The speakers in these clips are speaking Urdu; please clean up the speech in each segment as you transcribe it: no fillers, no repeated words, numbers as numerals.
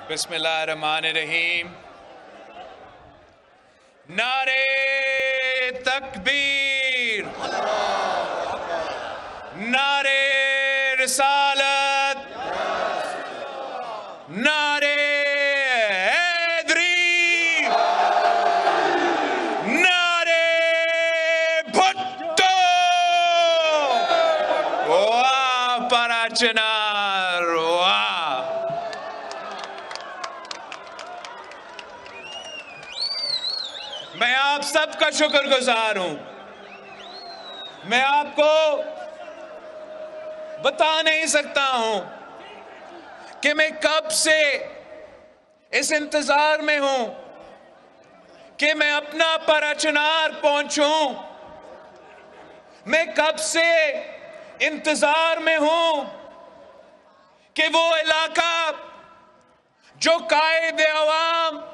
بسم اللہ الرحمن الرحیم. نعرے تکبیر، نعرے رسالت، نعرے حیدری، نعرے بھٹو، واہ پراچنار، واہ. میں آپ سب کا شکر گزار ہوں. میں آپ کو بتا نہیں سکتا ہوں کہ میں کب سے اس انتظار میں ہوں کہ میں اپنا پراچنار پہنچوں. میں کب سے انتظار میں ہوں کہ وہ علاقہ جو قائد عوام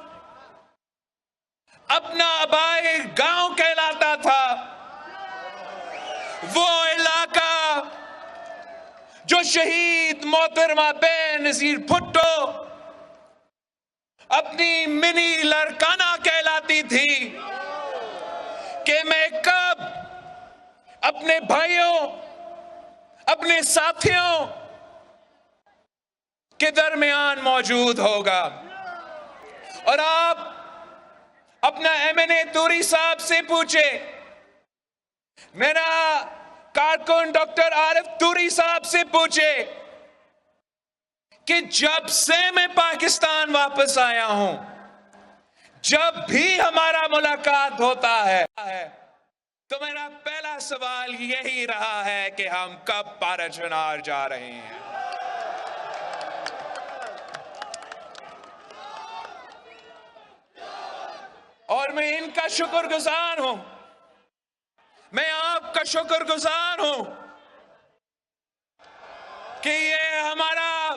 اپنا آبائی گاؤں کہلاتا تھا، وہ علاقہ جو شہید محترمہ بے نظیر بھٹو اپنی منی لڑکانہ کہلاتی تھی، کہ میں کب اپنے بھائیوں، اپنے ساتھیوں کے درمیان موجود ہوگا. اور آپ اپنا ایم این اے توری صاحب سے پوچھے، میرا کارکن ڈاکٹر عارف توری صاحب سے پوچھے کہ جب سے میں پاکستان واپس آیا ہوں، جب بھی ہمارا ملاقات ہوتا ہے تو میرا پہلا سوال یہی رہا ہے کہ ہم کب پاراچنار جا رہے ہیں. اور میں ان کا شکر گزار ہوں، میں آپ کا شکر گزار ہوں کہ یہ ہمارا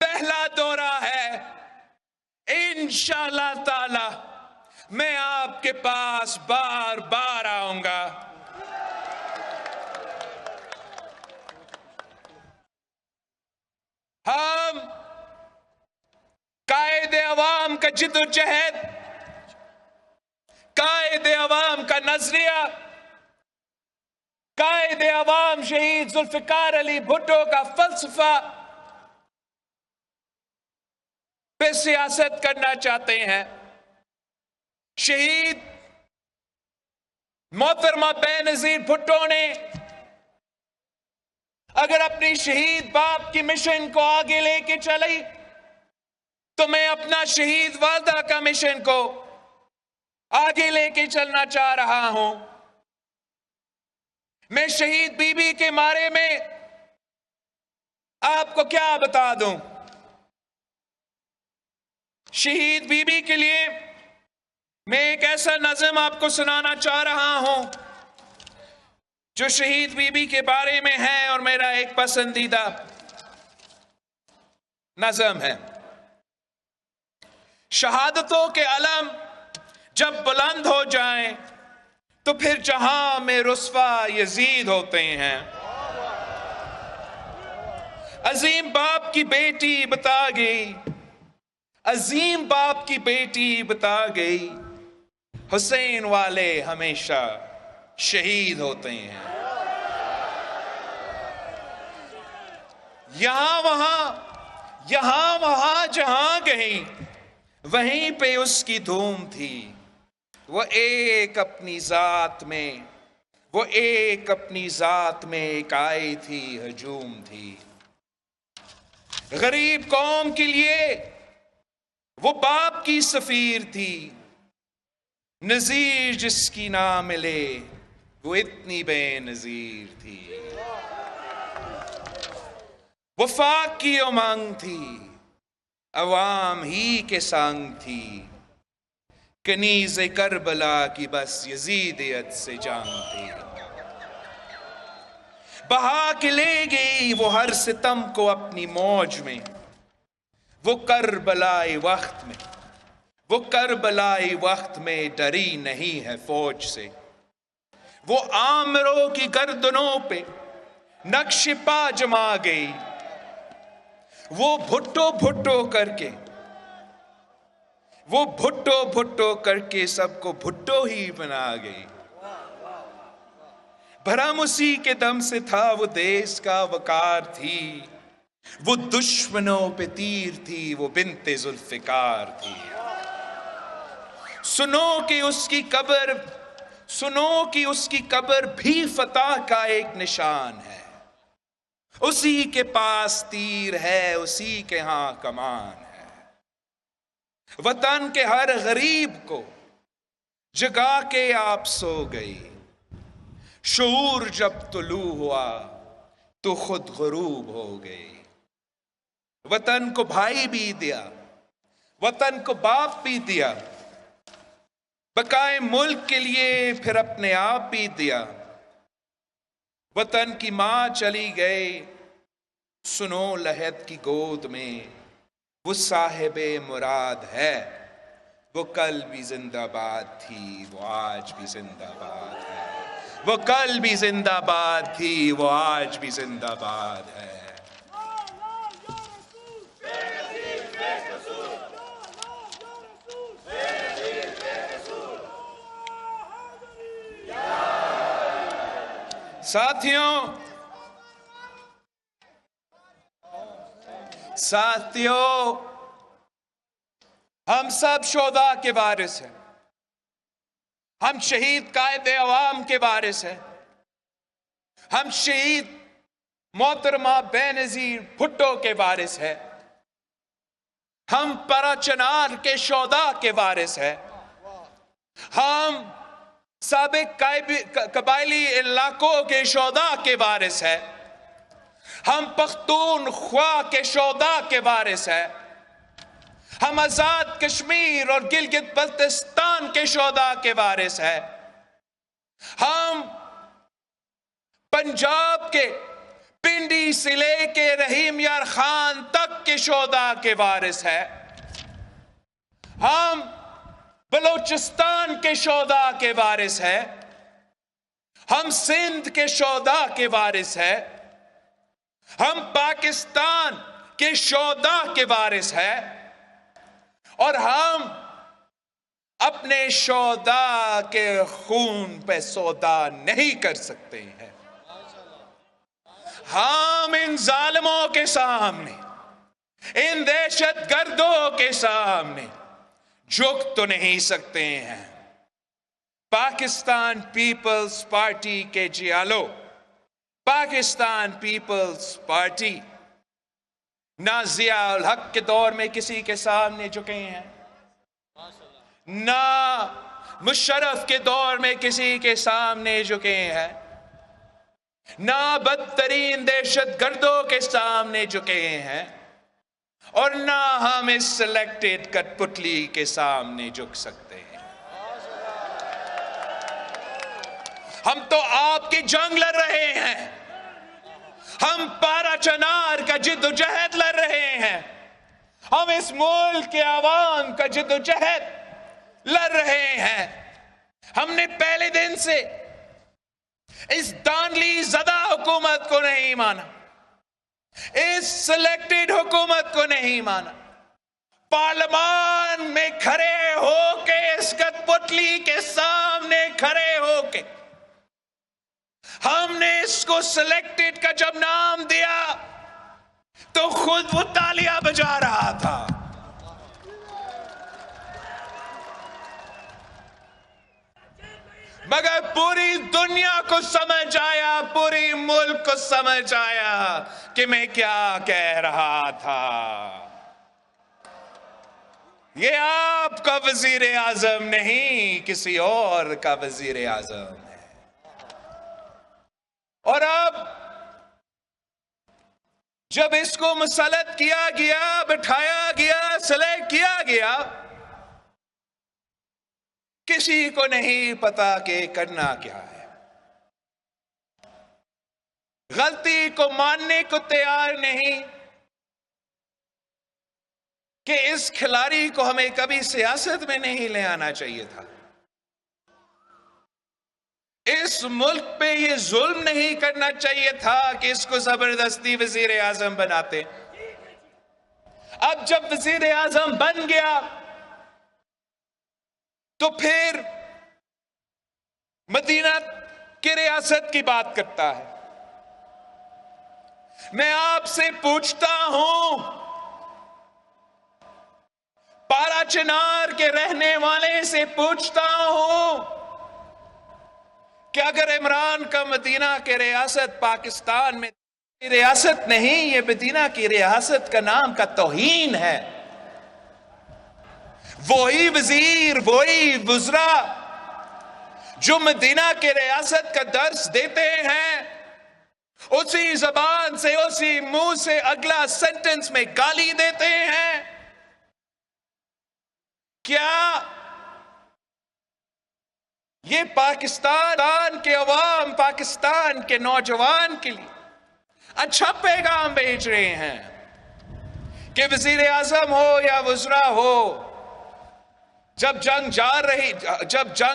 پہلا دورہ ہے. انشاءاللہ تعالی میں آپ کے پاس بار بار آؤں گا. ہم قائد عوام کا جد و جہد، قائد عوام کا نظریہ، قائد عوام شہید ذوالفقار علی بھٹو کا فلسفہ پہ سیاست کرنا چاہتے ہیں. شہید محترمہ بے نظیر بھٹو نے اگر اپنی شہید باپ کی مشن کو آگے لے کے چلی تو میں اپنا شہید والدہ کا مشن کو آگے لے کے چلنا چاہ رہا ہوں. میں شہید بی بی کے بارے میں آپ کو کیا بتا دوں. شہید بی بی کے لیے میں ایک ایسا نظم آپ کو سنانا چاہ رہا ہوں جو شہید بی بی کے بارے میں ہے اور میرا ایک پسندیدہ نظم ہے. شہادتوں کے علم جب بلند ہو جائیں تو پھر جہاں میں رسوا یزید ہوتے ہیں. عظیم باپ کی بیٹی بتا گئی، عظیم باپ کی بیٹی بتا گئی، حسین والے ہمیشہ شہید ہوتے ہیں. یہاں وہاں جہاں گئی وہیں پہ اس کی دھوم تھی. وہ ایک اپنی ذات میں ایک آئی تھی، ہجوم تھی. غریب قوم کے لیے وہ باپ کی سفیر تھی. نظیر جس کی نہ ملے وہ اتنی بے نظیر تھی. وفاق کی امنگ تھی، عوام ہی کے سنگ تھی. کنیز کربلا کی بس یزیدیت سے جنگ تھی. بہا کے لے گئی وہ ہر ستم کو اپنی موج میں. وہ کربلائی وقت میں ڈری نہیں ہے فوج سے. وہ آمروں کی گردنوں پہ نقش پا جما گئی. وہ بھٹو بھٹو کر کے سب کو بھٹو ہی بنا گئی. بھرم اسی کے دم سے تھا، وہ دیس کا وقار تھی، وہ دشمنوں پہ تیر تھی، وہ بنت ذوالفقار تھی. سنو کہ اس کی قبر بھی فتح کا ایک نشان ہے. اسی کے پاس تیر ہے، اسی کے ہاں کمان ہے. وطن کے ہر غریب کو جگا کے آپ سو گئی. شعور جب طلوع ہوا تو خود غروب ہو گئی. وطن کو بھائی بھی دیا، وطن کو باپ بھی دیا، بقائے ملک کے لیے پھر اپنے آپ بھی دیا. وطن کی ماں چلی گئے، سنو لحد کی گود میں، وہ صاحب مراد ہے، وہ کل بھی زندہ باد تھی، وہ آج بھی زندہ باد ہے. وہ کل بھی زندہ باد تھی، وہ آج بھی زندہ باد ہے. ساتھیوں، ہم سب شہداء کے وارث ہیں. ہم شہید قائد عوام کے وارث ہیں. ہم شہید محترمہ بینظیر بھٹو کے وارث ہیں. ہم پرا چنار کے شہداء کے وارث ہیں. ہم سابق قبائلی علاقوں کے شہداء کے وارث ہیں. ہم پختونخوا کے شہداء کے وارث ہیں. ہم آزاد کشمیر اور گلگت بلتستان کے شہداء کے وارث ہیں. ہم پنجاب کے پنڈی سے لے کے رحیم یار خان تک کے شہداء کے وارث ہیں. ہم بلوچستان کے شہداء کے وارث ہیں. ہم سندھ کے شہداء کے وارث ہیں. ہم پاکستان کے شہداء کے وارث ہیں. اور ہم اپنے شہداء کے خون پہ سودا نہیں کر سکتے ہیں. ہم ان ظالموں کے سامنے، ان دہشت گردوں کے سامنے جھک تو نہیں سکتے ہیں. پاکستان پیپلز پارٹی کے جیالو، پاکستان پیپلز پارٹی نہ ضیاء الحق کے دور میں کسی کے سامنے جھکے ہیں، نہ مشرف کے دور میں کسی کے سامنے جھکے ہیں، نہ بدترین دہشت گردوں کے سامنے جھکے ہیں، اور نہ ہم اس سلیکٹڈ کٹ پتلی کے سامنے جھک سکتے ہیں. ہم تو آپ کی جنگ لڑ رہے ہیں. ہم پارا چنار کا جد و جہد لڑ رہے ہیں. ہم اس ملک کے عوام کا جد و جہد لڑ رہے ہیں. ہم نے پہلے دن سے اس دانلی زدہ حکومت کو نہیں مانا، اس سلیکٹڈ حکومت کو نہیں مانا. پارلیمان میں کھڑے ہو کے، اس کٹ پتلی کے سامنے کھڑے ہو کے ہم نے اس کو سلیکٹڈ کا جب نام دیا تو خود وہ تالیاں بجا رہا تھا. مگر پوری دنیا کو سمجھ آیا، پوری ملک کو سمجھ آیا کہ میں کیا کہہ رہا تھا. یہ آپ کا وزیر اعظم نہیں، کسی اور کا وزیر اعظم ہے. اور اب جب اس کو مسلط کیا گیا، بٹھایا گیا، سلیکٹ کیا گیا، کسی کو نہیں پتا کہ کرنا کیا ہے. غلطی کو ماننے کو تیار نہیں کہ اس کھلاڑی کو ہمیں کبھی سیاست میں نہیں لے آنا چاہیے تھا. اس ملک پہ یہ ظلم نہیں کرنا چاہیے تھا کہ اس کو زبردستی وزیر اعظم بناتے. اب جب وزیر اعظم بن گیا تو پھر مدینہ کی ریاست کی بات کرتا ہے. میں آپ سے پوچھتا ہوں، پارا چنار کے رہنے والے سے پوچھتا ہوں کہ اگر عمران کا مدینہ کی ریاست پاکستان میں ریاست نہیں، یہ مدینہ کی ریاست کا نام کا توہین ہے. وہی وزیر، وہی وزراء جو مدینہ کی ریاست کا درس دیتے ہیں، اسی زبان سے، اسی منہ سے اگلا سینٹنس میں گالی دیتے ہیں. کیا یہ پاکستان کے عوام، پاکستان کے نوجوان کے لیے اچھا پیغام بھیج رہے ہیں کہ وزیر اعظم ہو یا وزراء ہو، جب جنگ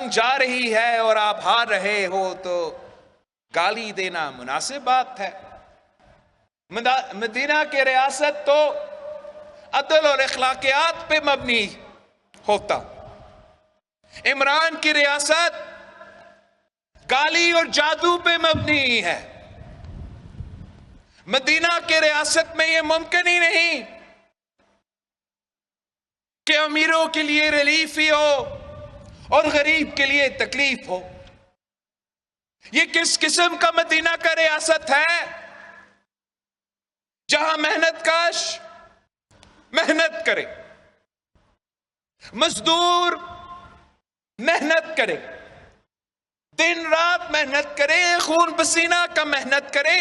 جا رہی ہے اور آپ ہار رہے ہو تو گالی دینا مناسب بات ہے؟ مدینہ کی ریاست تو عدل اور اخلاقیات پہ مبنی ہوتا. عمران کی ریاست گالی اور جادو پہ مبنی ہے. مدینہ کی ریاست میں یہ ممکن ہی نہیں کہ امیروں کے لیے ریلیف ہی ہو اور غریب کے لیے تکلیف ہو. یہ کس قسم کا مدینہ کا ریاست ہے جہاں محنت کش محنت کرے، مزدور محنت کرے، دن رات محنت کرے، خون پسینہ کا محنت کرے،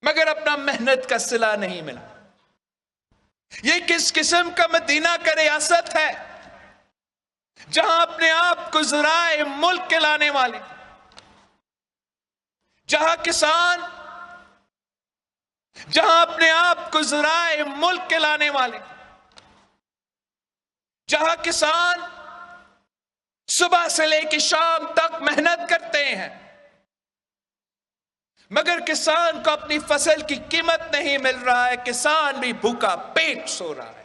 مگر اپنا محنت کا صلہ نہیں ملا؟ یہ کس قسم کا مدینہ کا ریاست ہے جہاں اپنے آپ کو ذرائع ملک کے لانے والے، جہاں کسان، جہاں اپنے آپ کو ذرائع ملک کے لانے والے، جہاں کسان صبح سے لے کے شام تک محنت کرتے ہیں مگر کسان کو اپنی فصل کی قیمت نہیں مل رہا ہے، کسان بھی بھوکا پیٹ سو رہا ہے.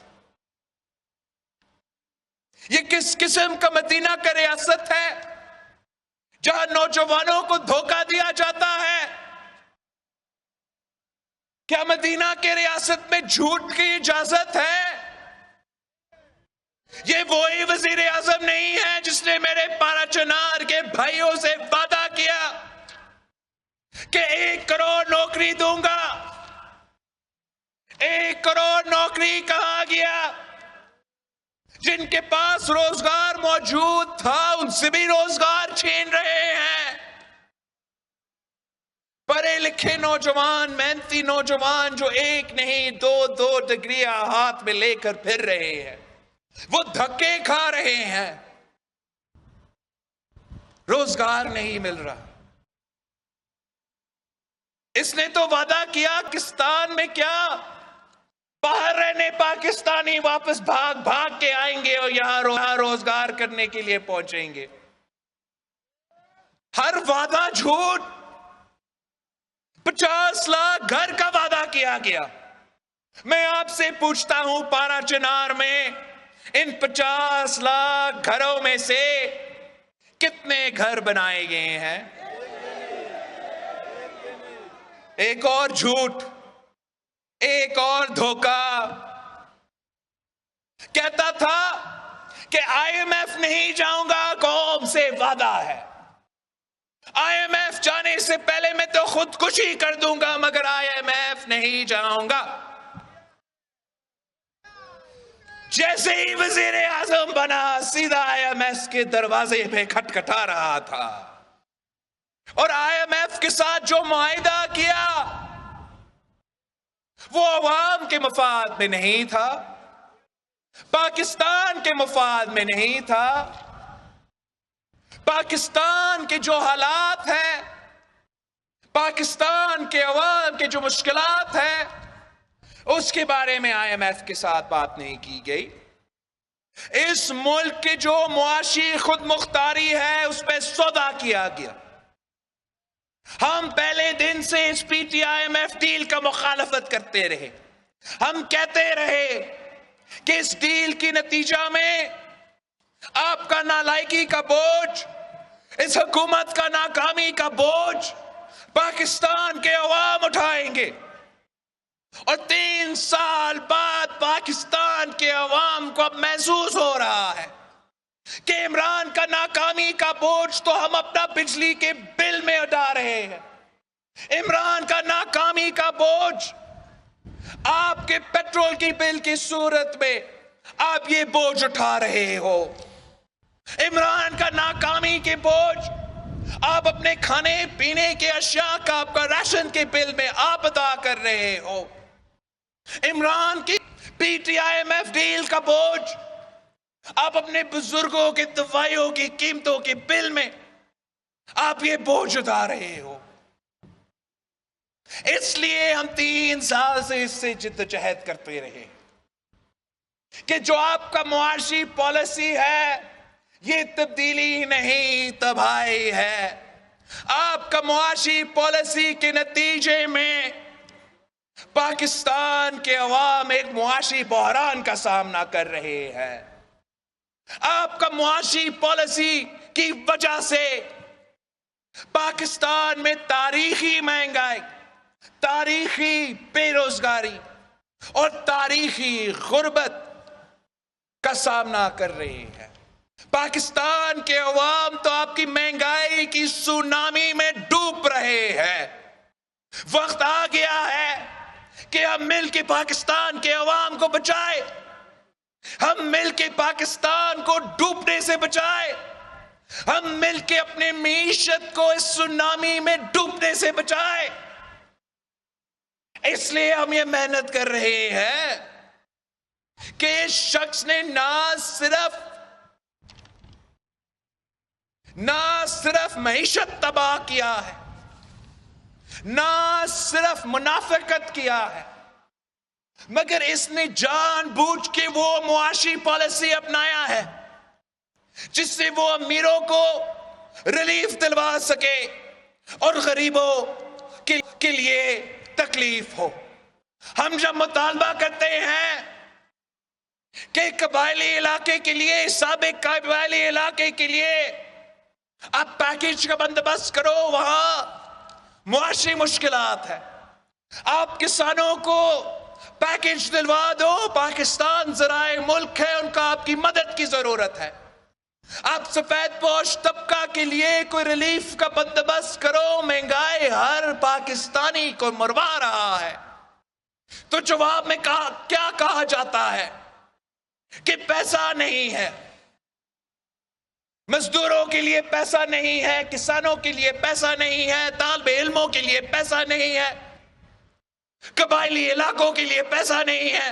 یہ کس قسم کا مدینہ کا ریاست ہے جہاں نوجوانوں کو دھوکہ دیا جاتا ہے؟ کیا مدینہ کے ریاست میں جھوٹ کی اجازت ہے؟ یہ وہی وزیر اعظم نہیں ہے جس نے میرے پارا چنار کے بھائیوں سے وعدہ کیا کہ 1 کروڑ نوکری دوں گا. 1 کروڑ نوکری کہاں گیا؟ جن کے پاس روزگار موجود تھا ان سے بھی روزگار چھین رہے ہیں. پڑھے لکھے نوجوان، محنتی نوجوان جو 1 نہیں 2 ڈگریاں ہاتھ میں لے کر پھر رہے ہیں، وہ دھکے کھا رہے ہیں، روزگار نہیں مل رہا. اس نے تو وعدہ کیا پاکستان میں کیا باہر رہنے پاکستانی واپس بھاگ بھاگ کے آئیں گے اور یہاں روزگار کرنے کے لیے پہنچیں گے. ہر وعدہ جھوٹ. 50 لاکھ گھر کا وعدہ کیا گیا. میں آپ سے پوچھتا ہوں پارا چنار میں ان 50 لاکھ گھروں میں سے کتنے گھر بنائے گئے ہیں؟ ایک اور جھوٹ، ایک اور دھوکہ. کہتا تھا کہ IMF نہیں جاؤں گا، قوم سے وعدہ ہے. IMF جانے سے پہلے میں تو خودکشی کر دوں گا مگر IMF نہیں جاؤں گا. جیسے ہی وزیر اعظم بنا سیدھا IMF کے دروازے پہ کھٹکھٹا رہا تھا اور IMF کے ساتھ جو معاہدہ کیا وہ عوام کے مفاد میں نہیں تھا، پاکستان کے مفاد میں نہیں تھا. پاکستان کے جو حالات ہیں، پاکستان کے عوام کے جو مشکلات ہیں، اس کے بارے میں IMF کے ساتھ بات نہیں کی گئی. اس ملک کے جو معاشی خود مختاری ہے اس پہ سودا کیا گیا. ہم پہلے دن سے اس PTIMF ڈیل کا مخالفت کرتے رہے. ہم کہتے رہے کہ اس ڈیل کی نتیجہ میں آپ کا نالائکی کا بوجھ، اس حکومت کا ناکامی کا بوجھ پاکستان کے عوام اٹھائیں گے، اور 3 سال بعد پاکستان کے عوام کو اب محسوس ہو رہا ہے کہ عمران کا ناکامی کا بوجھ تو ہم اپنا بجلی کے بل میں اٹھا رہے ہیں، عمران کا ناکامی کا بوجھ آپ کے پیٹرول کی بل کی صورت میں آپ یہ بوجھ اٹھا رہے ہو، عمران کا ناکامی کے بوجھ آپ اپنے کھانے پینے کے اشیاء کا، آپ کا راشن کے بل میں آپ ادا کر رہے ہو، عمران کی P T I M F deal کا بوجھ آپ اپنے بزرگوں کے دوائیوں کی قیمتوں کے بل میں آپ یہ بوجھ اٹھا رہے ہو۔ اس لیے ہم 3 سال سے اس سے جدوجہد کرتے رہے کہ جو آپ کا معاشی پالیسی ہے یہ تبدیلی نہیں، تباہی ہے۔ آپ کا معاشی پالیسی کے نتیجے میں پاکستان کے عوام ایک معاشی بحران کا سامنا کر رہے ہیں۔ آپ کا معاشی پالیسی کی وجہ سے پاکستان میں تاریخی مہنگائی، تاریخی بے روزگاری اور تاریخی غربت کا سامنا کر رہی ہے۔ پاکستان کے عوام تو آپ کی مہنگائی کی سونامی میں ڈوب رہے ہیں۔ وقت آ گیا ہے کہ ہم مل کے پاکستان کے عوام کو بچائیں، ہم مل کے پاکستان کو ڈوبنے سے بچائیں، ہم مل کے اپنے معیشت کو اس سونامی میں ڈوبنے سے بچائیں۔ اس لیے ہم یہ محنت کر رہے ہیں کہ اس شخص نے نہ صرف معیشت تباہ کیا ہے، نہ صرف منافقت کیا ہے، مگر اس نے جان بوجھ کے وہ معاشی پالیسی اپنایا ہے جس سے وہ امیروں کو ریلیف دلوا سکے اور غریبوں کے لیے تکلیف ہو۔ ہم جب مطالبہ کرتے ہیں کہ قبائلی علاقے کے لیے، سابق قبائلی علاقے کے لیے آپ پیکیج کا بندوبست کرو، وہاں معاشی مشکلات ہے، آپ کسانوں کو پیکیج دلوا دو، پاکستان ذرائع ملک ہے، ان کا آپ کی مدد کی ضرورت ہے، آپ سفید پوش طبقہ کے لیے کوئی ریلیف کا بندوبست کرو، مہنگائی ہر پاکستانی کو مروا رہا ہے۔ تو جواب میں کیا کہا جاتا ہے کہ پیسہ نہیں ہے، مزدوروں کے لیے پیسہ نہیں ہے، کسانوں کے لیے پیسہ نہیں ہے، طالب علموں کے لیے پیسہ نہیں ہے، قبائلی علاقوں کے لیے پیسہ نہیں ہے،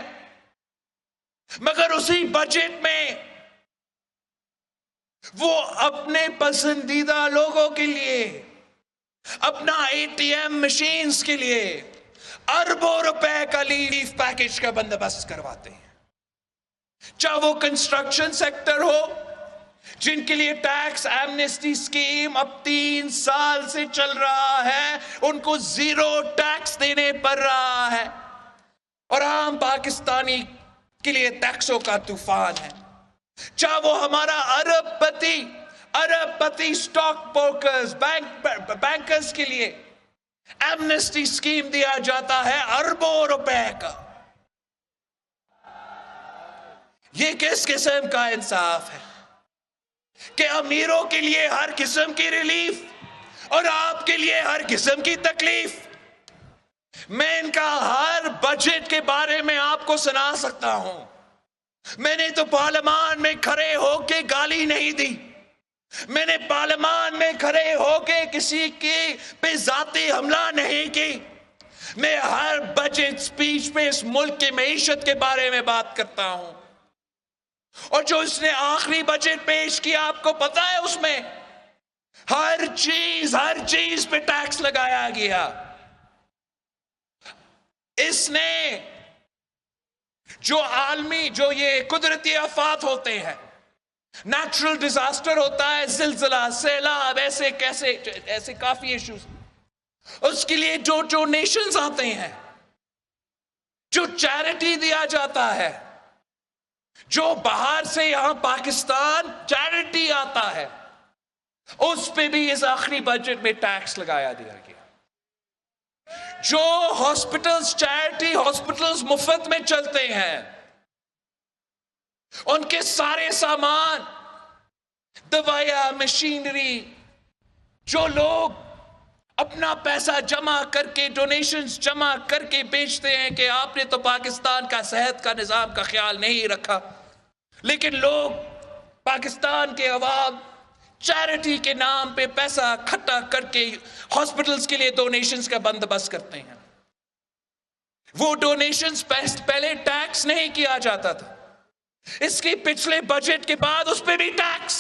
مگر اسی بجٹ میں وہ اپنے پسندیدہ لوگوں کے لیے، اپنا اے ٹی ایم مشینز کے لیے اربوں روپے کا ریلیف پیکیج کا بندوبست کرواتے ہیں۔ چاہے وہ کنسٹرکشن سیکٹر ہو، جن کے لیے ٹیکس ایمنسٹی سکیم اب 3 سال سے چل رہا ہے، ان کو 0 ٹیکس دینے پڑ رہا ہے، اور عام پاکستانی کے لیے ٹیکسوں کا طوفان ہے۔ چاہے وہ ہمارا ارب پتی سٹاک بروکرز، بینکرز کے لیے ایمنسٹی سکیم دیا جاتا ہے اربوں روپے کا۔ یہ کس قسم کا انصاف ہے کہ امیروں کے لیے ہر قسم کی ریلیف اور آپ کے لیے ہر قسم کی تکلیف؟ میں ان کا ہر بجٹ کے بارے میں آپ کو سنا سکتا ہوں۔ میں نے تو پارلیمان میں کھڑے ہو کے گالی نہیں دی، میں نے پارلیمان میں کھڑے ہو کے کسی کے پہ ذاتی حملہ نہیں کی، میں ہر بجٹ سپیچ میں اس ملک کی معیشت کے بارے میں بات کرتا ہوں۔ اور جو اس نے آخری بجٹ پیش کیا، آپ کو پتا ہے اس میں ہر چیز پہ ٹیکس لگایا گیا۔ اس نے جو عالمی، جو یہ قدرتی آفات ہوتے ہیں، نیچرل ڈیزاسٹر ہوتا ہے، زلزلہ، سیلاب، ایسے کافی ایشوز، اس کے لیے جو نیشنز آتے ہیں جو چیریٹی دیا جاتا ہے، جو باہر سے یہاں پاکستان چیریٹی آتا ہے، اس پہ بھی اس آخری بجٹ میں ٹیکس لگایا دیا گیا۔ جو ہاسپٹلز چیریٹی ہاسپٹلز مفت میں چلتے ہیں، ان کے سارے سامان، دوائیاں، مشینری، جو لوگ اپنا پیسہ جمع کر کے ڈونیشنز جمع کر کے بیچتے ہیں کہ آپ نے تو پاکستان کا صحت کا نظام کا خیال نہیں رکھا، لیکن لوگ پاکستان کے عوام چیریٹی کے نام پہ پیسہ اکٹھا کر کے ہاسپٹلز کے لیے ڈونیشنز کا بندوبست کرتے ہیں۔ وہ ڈونیشنز پہلے ٹیکس نہیں کیا جاتا تھا، اس کے پچھلے بجٹ کے بعد اس پہ بھی ٹیکس۔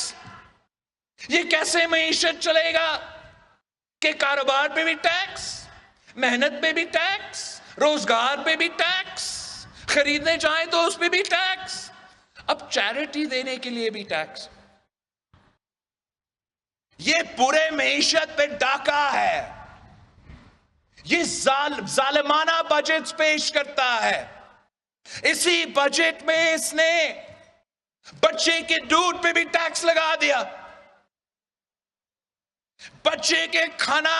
یہ کیسے معیشت چلے گا کہ کاروبار پہ بھی ٹیکس، محنت پہ بھی ٹیکس، روزگار پہ بھی ٹیکس، خریدنے جائیں تو اس پہ بھی ٹیکس، اب چیریٹی دینے کے لیے بھی ٹیکس۔ یہ پورے معیشت پہ ڈاکہ ہے، یہ ظالمانہ بجٹ پیش کرتا ہے۔ اسی بجٹ میں اس نے بچے کے دودھ پہ بھی ٹیکس لگا دیا، بچے کے کھانا،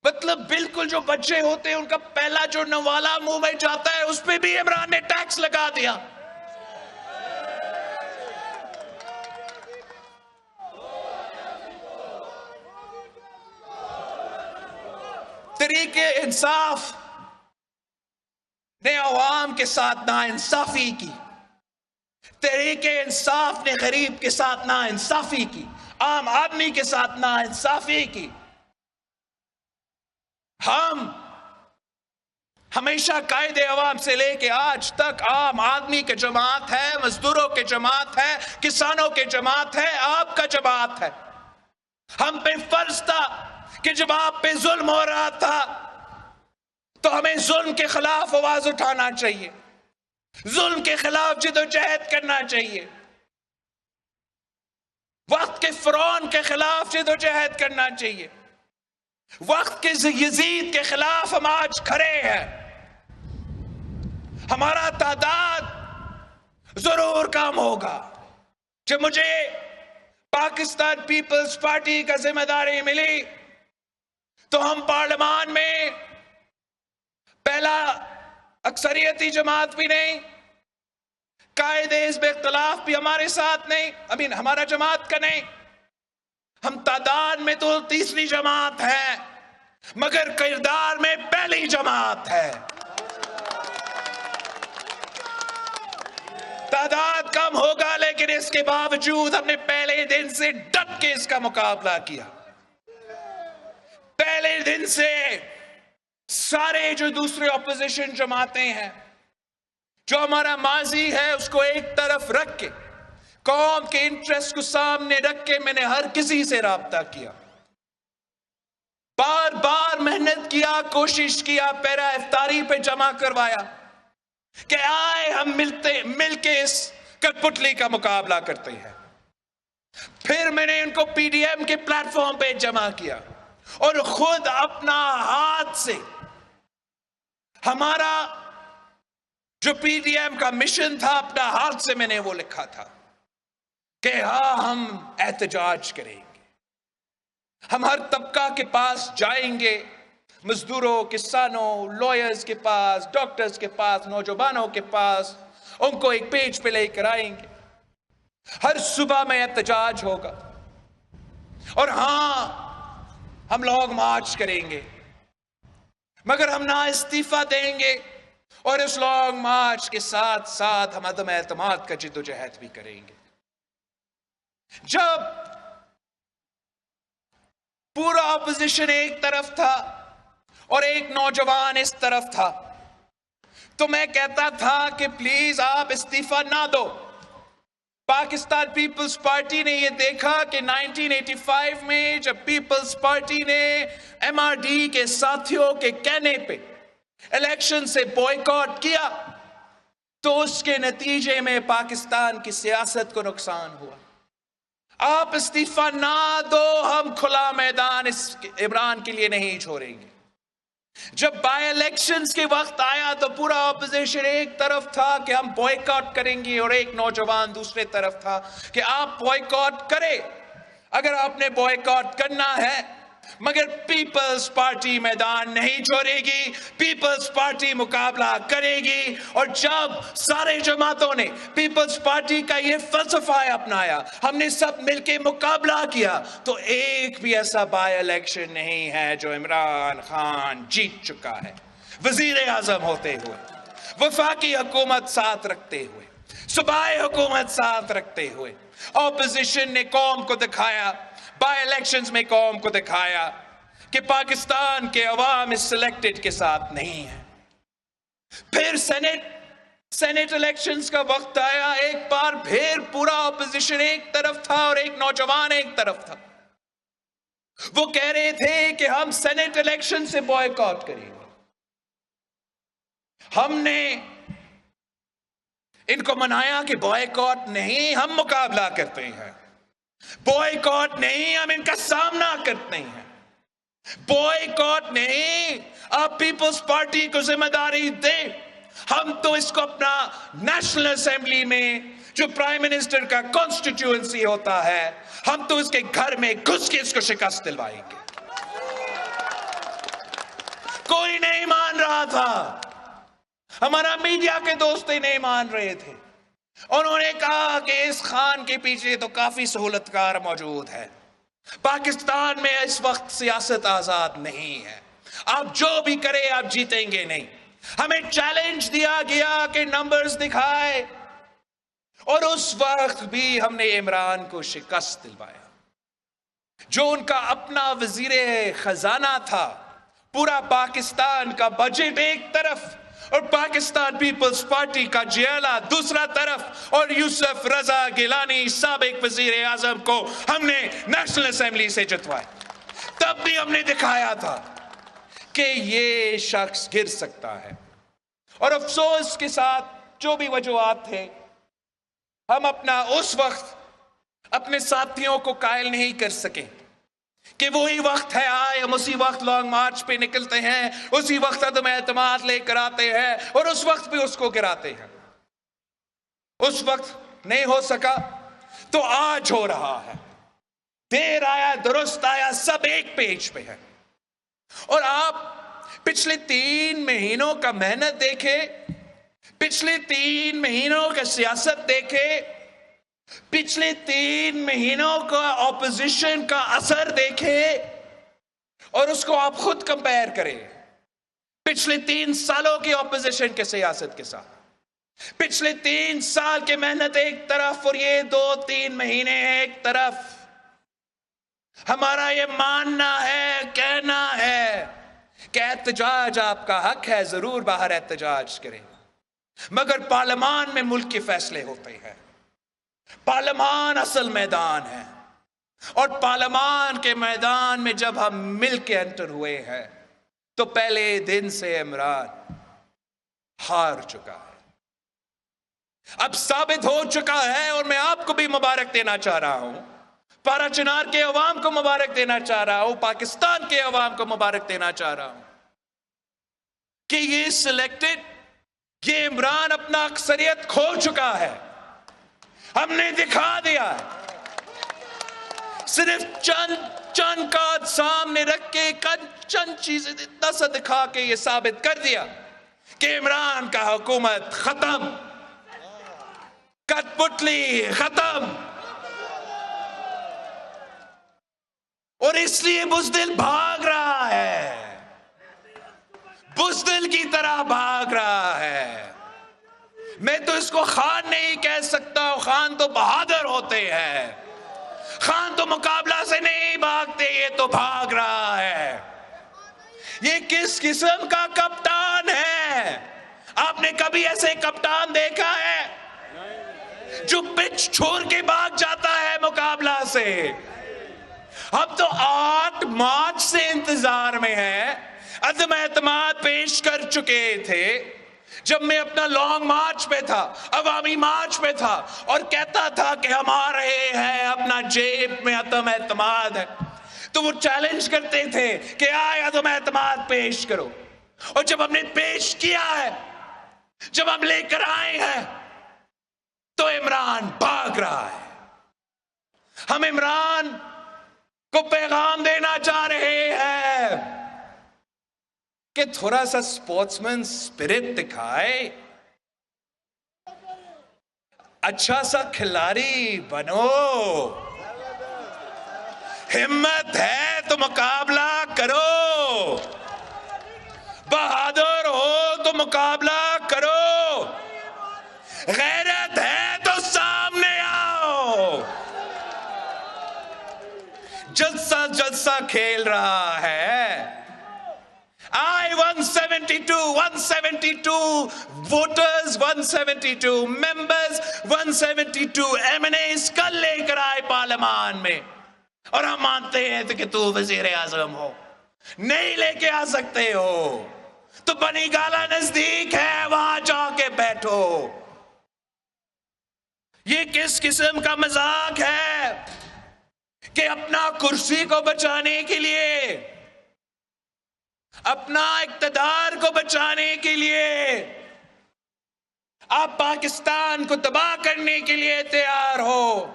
مطلب بالکل جو بچے ہوتے ہیں ان کا پہلا جو نوالا منہ میں جاتا ہے اس پہ بھی عمران نے ٹیکس لگا دیا۔ طریقے انصاف نے عوام کے ساتھ ناانصافی کی، تحریک انصاف نے غریب کے ساتھ ناانصافی کی، عام آدمی کے ساتھ ناانصافی کی۔ ہم ہمیشہ قائد عوام سے لے کے آج تک عام آدمی کے جماعت ہے، مزدوروں کے جماعت ہے، کسانوں کے جماعت ہے، آپ کا جماعت ہے۔ ہم پہ فرض تھا کہ جب آپ پہ ظلم ہو رہا تھا تو ہمیں ظلم کے خلاف آواز اٹھانا چاہیے، ظلم کے خلاف جدوجہد کرنا چاہیے، وقت کے فرعون کے خلاف جدوجہد کرنا چاہیے، وقت کے یزید کے خلاف ہم آج کھڑے ہیں۔ ہمارا تعداد ضرور کم ہوگا۔ جب مجھے پاکستان پیپلز پارٹی کا ذمہ داری ملی تو ہم پارلیمان میں پہلا اکثریتی جماعت بھی نہیں، قائد حزب اختلاف بھی ہمارے ساتھ نہیں، ہمارا جماعت کا نہیں، ہم تعداد میں تو تیسری جماعت ہے مگر کردار میں پہلی جماعت ہے۔ تعداد کم ہوگا لیکن اس کے باوجود ہم نے پہلے دن سے ڈٹ کے اس کا مقابلہ کیا۔ پہلے دن سے سارے جو دوسرے اپوزیشن جماعتیں ہیں، جو ہمارا ماضی ہے اس کو ایک طرف رکھ کے، قوم کے انٹرسٹ کو سامنے رکھ کے میں نے ہر کسی سے رابطہ کیا، بار بار محنت کیا، کوشش کیا، پیرا افطاری پہ جمع کروایا کہ آئے ہم مل کے اس کٹپٹلی کا مقابلہ کرتے ہیں۔ پھر میں نے ان کو پی ڈی ایم کے پلیٹ فارم پہ جمع کیا اور خود اپنا ہاتھ سے ہمارا جو پی ڈی ایم کا مشن تھا اپنا ہاتھ سے میں نے وہ لکھا تھا کہ ہاں ہم احتجاج کریں گے، ہم ہر طبقہ کے پاس جائیں گے، مزدوروں، کسانوں، لائرز کے پاس، ڈاکٹرز کے پاس، نوجوانوں کے پاس، ان کو ایک پیج پہ لے کر آئیں گے، ہر صبح میں احتجاج ہوگا، اور ہاں ہم لوگ مارچ کریں گے مگر ہم نہ استعفیٰ دیں گے، اور اس لانگ مارچ کے ساتھ ساتھ ہم عدم اعتماد کا جدوجہد بھی کریں گے۔ جب پورا اپوزیشن ایک طرف تھا اور ایک نوجوان اس طرف تھا تو میں کہتا تھا کہ پلیز آپ استعفیٰ نہ دو۔ پاکستان پیپلز پارٹی نے یہ دیکھا کہ 1985 میں جب پیپلز پارٹی نے ایم آر ڈی کے ساتھیوں کے کہنے پہ الیکشن سے بوائیکاٹ کیا تو اس کے نتیجے میں پاکستان کی سیاست کو نقصان ہوا۔ آپ استعفیٰ نہ دو، ہم کھلا میدان اس عمران کے لیے نہیں چھوڑیں گے۔ جب بائی الیکشنز کے وقت آیا تو پورا اپوزیشن ایک طرف تھا کہ ہم بوائیکاٹ کریں گے، اور ایک نوجوان دوسرے طرف تھا کہ آپ بوائیکاٹ کریں اگر آپ نے بوائیکاٹ کرنا ہے، مگر پیپلز پارٹی میدان نہیں چھوڑے گی، پیپلز پارٹی مقابلہ کرے گی۔ اور جب سارے جماعتوں نے پیپلز پارٹی کا یہ فلسفہ اپنایا، ہم نے سب مل کے مقابلہ کیا، تو ایک بھی ایسا بائی الیکشن نہیں ہے جو عمران خان جیت چکا ہے، وزیر اعظم ہوتے ہوئے، وفاقی حکومت ساتھ رکھتے ہوئے، صوبائی حکومت ساتھ رکھتے ہوئے۔ اپوزیشن نے قوم کو دکھایا، بائی الیکشنز میں قوم کو دکھایا کہ پاکستان کے عوام اس سلیکٹڈ کے ساتھ نہیں ہے۔ پھر سینٹ الیکشنز کا وقت آیا، ایک بار پھر پورا اپوزیشن ایک طرف تھا اور ایک نوجوان ایک طرف تھا۔ وہ کہہ رہے تھے کہ ہم سینٹ الیکشن سے بوائیکاٹ کریں گے۔ ہم نے ان کو منایا کہ بوائیکاٹ نہیں، ہم مقابلہ کرتے ہیں، بوائیکاٹ نہیں، ہم ان کا سامنا کرتے ہیں، بوائیکاٹ نہیں، آپ پیپلز پارٹی کو ذمہ داری دیں، ہم تو اس کو اپنا نیشنل اسمبلی میں جو پرائم منسٹر کا کانسٹیٹیوئنسی ہوتا ہے، ہم تو اس کے گھر میں گھس کے اس کو شکست دلوائیں گے۔ کوئی نہیں مان رہا تھا، ہمارا میڈیا کے دوست نہیں مان رہے تھے۔ انہوں نے کہا کہ اس خان کے پیچھے تو کافی سہولت کار موجود ہے، پاکستان میں اس وقت سیاست آزاد نہیں ہے، آپ جو بھی کرے آپ جیتیں گے نہیں۔ ہمیں چیلنج دیا گیا کہ نمبرز دکھائے، اور اس وقت بھی ہم نے عمران کو شکست دلوایا۔ جو ان کا اپنا وزیر خزانہ تھا، پورا پاکستان کا بجٹ ایک طرف اور پاکستان پیپلز پارٹی کا جیلا دوسرا طرف، اور یوسف رضا گیلانی سابق وزیر اعظم کو ہم نے نیشنل اسمبلی سے جتوایا۔ تب بھی ہم نے دکھایا تھا کہ یہ شخص گر سکتا ہے، اور افسوس کے ساتھ جو بھی وجوہات تھے، ہم اپنا اس وقت اپنے ساتھیوں کو قائل نہیں کر سکے کہ وہی وقت ہے آئے، ہم اسی وقت لانگ مارچ پہ نکلتے ہیں، اسی وقت عدم اعتماد لے کر آتے ہیں، اور اس وقت بھی اس کو گراتے ہیں۔ اس وقت نہیں ہو سکا تو آج ہو رہا ہے، دیر آیا درست آیا، سب ایک پیج پہ ہے۔ اور آپ پچھلے 3 مہینوں کا محنت دیکھیں، پچھلے 3 مہینوں کا سیاست دیکھیں، پچھلے 3 مہینوں کا اپوزیشن کا اثر دیکھیں، اور اس کو آپ خود کمپیئر کریں پچھلے 3 سالوں کی اپوزیشن کے سیاست کے ساتھ۔ پچھلے 3 سال کی محنت ایک طرف اور یہ 2-3 مہینے ایک طرف۔ ہمارا یہ ماننا ہے، کہنا ہے کہ احتجاج آپ کا حق ہے، ضرور باہر احتجاج کریں، مگر پارلیمان میں ملک کے فیصلے ہوتے ہیں، پارلیمان اصل میدان ہے، اور پارلیمان کے میدان میں جب ہم مل کے انٹر ہوئے ہیں تو پہلے دن سے عمران ہار چکا ہے، اب ثابت ہو چکا ہے۔ اور میں آپ کو بھی مبارک دینا چاہ رہا ہوں، پارا چنار کے عوام کو مبارک دینا چاہ رہا ہوں، پاکستان کے عوام کو مبارک دینا چاہ رہا ہوں کہ یہ سلیکٹڈ، یہ عمران اپنا اکثریت کھو چکا ہے، ہم نے دکھا دیا ہے، صرف چند کارڈ سامنے رکھ کے چند چیزیں اتنا سا دکھا کے یہ ثابت کر دیا کہ عمران کا حکومت ختم، کٹ پتلی ختم۔ اور اس لیے بزدل بھاگ رہا ہے، بزدل کی طرح بھاگ رہا ہے۔ میں تو اس کو خان نہیں کہہ سکتا، خان تو بہادر ہوتے ہیں، خان تو مقابلہ سے نہیں بھاگتے، یہ تو بھاگ رہا ہے۔ یہ کس قسم کا کپتان ہے؟ آپ نے کبھی ایسے کپتان دیکھا ہے جو پچ چھوڑ کے بھاگ جاتا ہے مقابلہ سے؟ ہم تو 8 مارچ سے انتظار میں ہیں، عدم اعتماد پیش کر چکے تھے جب میں اپنا لانگ مارچ پہ تھا، عوامی مارچ پہ تھا، اور کہتا تھا کہ ہم آ رہے ہیں، اپنا جیب میں عدم اعتماد ہے، تو وہ چیلنج کرتے تھے کہ آئے عدم اعتماد پیش کرو۔ اور جب ہم نے پیش کیا ہے، جب ہم لے کر آئے ہیں، تو عمران بھاگ رہا ہے. ہم عمران کو پیغام دینا چاہ رہے ہیں کہ تھوڑا سا سپورٹس مین اسپرٹ دکھائے، اچھا سا کھلاڑی بنو، ہمت ہے تو مقابلہ کرو، بہادر ہو تو مقابلہ کرو، غیرت ہے تو سامنے آؤ. جلسہ جلسہ کھیل رہا ہے. I 172 voters, 172 members, 172 MNAs کل لے کر آئے پارلیمان میں، اور ہم مانتے ہیں کہ تو وزیر اعظم ہو. نہیں لے کے آ سکتے ہو تو بنی گالا نزدیک ہے، وہاں جا کے بیٹھو. یہ کس قسم کا مذاق ہے کہ اپنا کرسی کو بچانے کے لیے، اپنا اقتدار کو بچانے کے لیے آپ پاکستان کو تباہ کرنے کے لیے تیار ہو.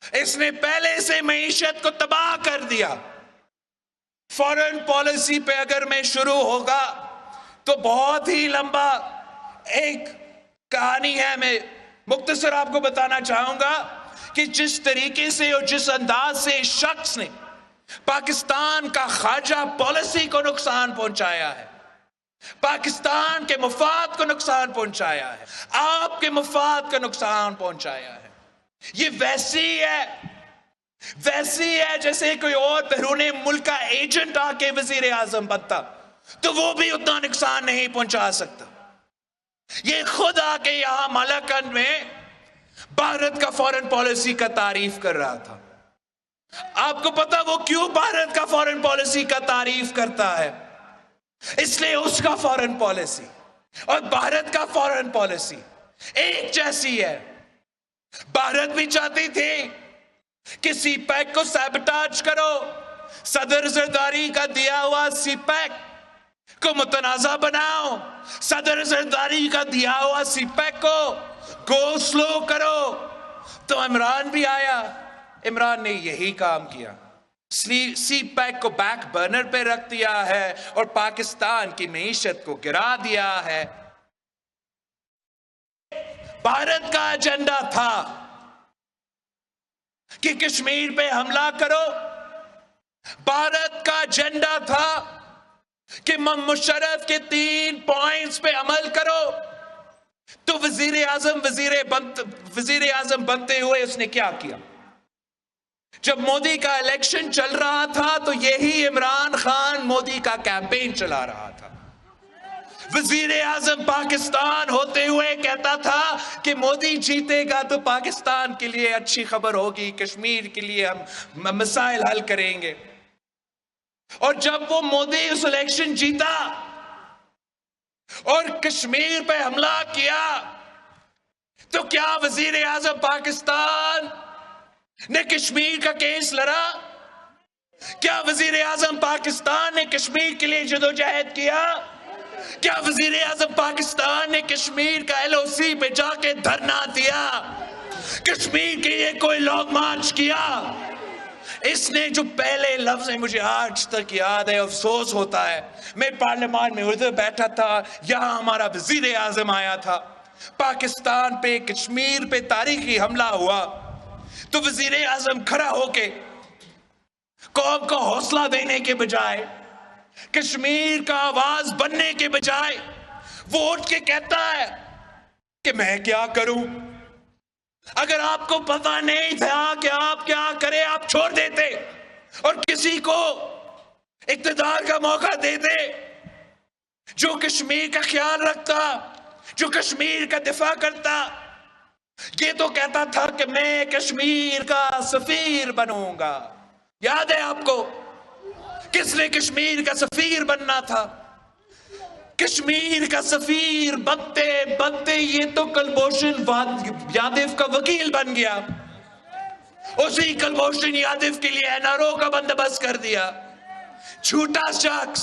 اس نے پہلے سے معیشت کو تباہ کر دیا. فارن پالیسی پہ اگر میں شروع ہوگا تو بہت ہی لمبا ایک کہانی ہے. میں مختصر آپ کو بتانا چاہوں گا کہ جس طریقے سے اور جس انداز سے اس شخص نے پاکستان کا خارجہ پالیسی کو نقصان پہنچایا ہے، پاکستان کے مفاد کو نقصان پہنچایا ہے، آپ کے مفاد کو نقصان پہنچایا ہے. یہ ویسی ہے جیسے کوئی اور بیرون ملک کا ایجنٹ آ کے وزیر اعظم بنتا تو وہ بھی اتنا نقصان نہیں پہنچا سکتا. یہ خود آ کے یہاں مالاکنڈ میں بھارت کا فارن پالیسی کا تعریف کر رہا تھا. آپ کو پتا وہ کیوں بھارت کا فارن پالیسی کا تعریف کرتا ہے؟ اس لیے اس کا فارن پالیسی اور بھارت کا فارن پالیسی ایک جیسی ہے. بھارت بھی چاہتی تھی کہ سی پیک کو سیبٹاج کرو، صدر زرداری کا دیا ہوا سی پیک کو متنازع بناؤ، صدر زرداری کا دیا ہوا سی پیک کو گو سلو کرو. تو عمران بھی آیا، عمران نے یہی کام کیا، سی پیک کو بیک برنر پہ رکھ دیا ہے اور پاکستان کی معیشت کو گرا دیا ہے. بھارت کا ایجنڈا تھا کہ کشمیر پہ حملہ کرو، بھارت کا ایجنڈا تھا کہ مشرف کے 3 پوائنٹس پہ عمل کرو. تو وزیر اعظم بنتے ہوئے اس نے کیا کیا؟ جب مودی کا الیکشن چل رہا تھا تو یہی عمران خان مودی کا کیمپین چلا رہا تھا. وزیر اعظم پاکستان ہوتے ہوئے کہتا تھا کہ مودی جیتے گا تو پاکستان کے لیے اچھی خبر ہوگی، کشمیر کے لیے ہم مسائل حل کریں گے. اور جب وہ مودی اس الیکشن جیتا اور کشمیر پہ حملہ کیا تو کیا وزیر اعظم پاکستان نے کشمیر کا کیس لڑا؟ کیا وزیر اعظم پاکستان نے کشمیر کے لیے جدوجہد کیا؟ کیا وزیر اعظم پاکستان نے کشمیر کا LOC پہ جا کے دھرنا دیا؟ کشمیر کے لیے کوئی لانگ مارچ کیا؟ اس نے جو پہلے لفظ مجھے آج تک یاد ہے، افسوس ہوتا ہے، میں پارلیمان میں ادھر بیٹھا تھا، یہاں ہمارا وزیر اعظم آیا تھا، پاکستان پہ کشمیر پہ تاریخی حملہ ہوا تو وزیر اعظم کھڑا ہو کے قوم کو حوصلہ دینے کے بجائے، کشمیر کا آواز بننے کے بجائے وہ اٹھ کے کہتا ہے کہ میں کیا کروں؟ اگر آپ کو پتا نہیں تھا کہ آپ کیا کریں آپ چھوڑ دیتے اور کسی کو اقتدار کا موقع دیتے جو کشمیر کا خیال رکھتا، جو کشمیر کا دفاع کرتا. یہ تو کہتا تھا کہ میں کشمیر کا سفیر بنوں گا. یاد ہے آپ کو کس نے کشمیر کا سفیر بننا تھا؟ کشمیر کا سفیر بنتے بنتے یہ تو کلبھوشن یادو کا وکیل بن گیا. اسی کلبھوشن یادو کے لیے NRO کا بندوبست کر دیا. جھوٹا شخص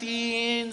3